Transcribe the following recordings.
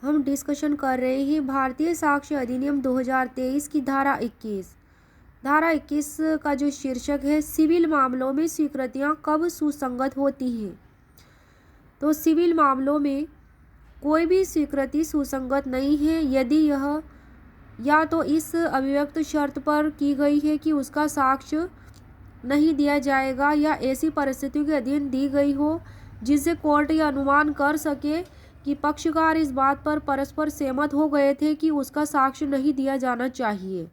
हम डिस्कशन कर रहे हैं भारतीय साक्ष्य अधिनियम 2023 की धारा 21। धारा 21 का जो शीर्षक है, सिविल मामलों में स्वीकृतियां कब सुसंगत होती हैं। तो सिविल मामलों में कोई भी स्वीकृति सुसंगत नहीं है यदि यह या तो इस अभिव्यक्त शर्त पर की गई है कि उसका साक्ष्य नहीं दिया जाएगा, या ऐसी परिस्थितियों के अधीन दी गई हो जिससे कोर्ट यह अनुमान कर सके कि पक्षकार इस बात पर परस्पर सहमत हो गए थे कि उसका साक्ष्य नहीं दिया जाना चाहिए।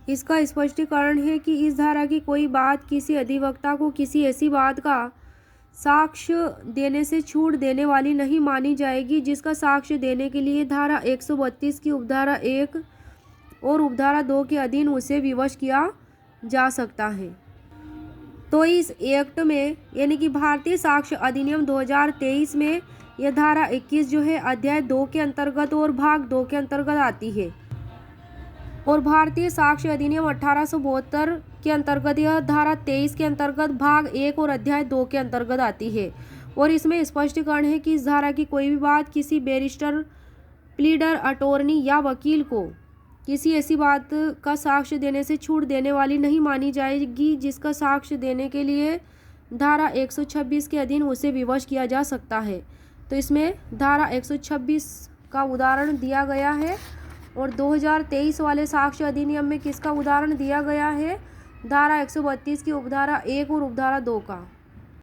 इसका स्पष्टीकरण है कि इस धारा की कोई बात किसी अधिवक्ता को किसी ऐसी बात का साक्ष्य देने से छूट देने वाली नहीं मानी जाएगी जिसका साक्ष्य देने के लिए धारा 132 की उपधारा 1 और उपधारा 2 के अधीन उसे विवश किया जा सकता है। तो इस एक्ट में यानी कि भारतीय साक्ष्य अधिनियम 2023 में यह धारा 21 जो है अध्याय 2 के अंतर्गत और भाग 2 के अंतर्गत आती है, और भारतीय साक्ष्य अधिनियम 1872 के अंतर्गत यह धारा 23 के अंतर्गत भाग 1 और अध्याय 2 के अंतर्गत आती है। और इसमें स्पष्टीकरण है कि इस धारा की कोई भी बात किसी बैरिस्टर, प्लीडर, अटॉर्नी या वकील को किसी ऐसी बात का साक्ष्य देने से छूट देने वाली नहीं मानी जाएगी जिसका साक्ष्य देने के लिए धारा 126 के अधीन उसे विवश किया जा सकता है। तो इसमें धारा 126 का उदाहरण दिया गया है, और 2023 वाले साक्ष्य अधिनियम में किसका उदाहरण दिया गया है, धारा 132 की उपधारा 1 और उपधारा 2 का।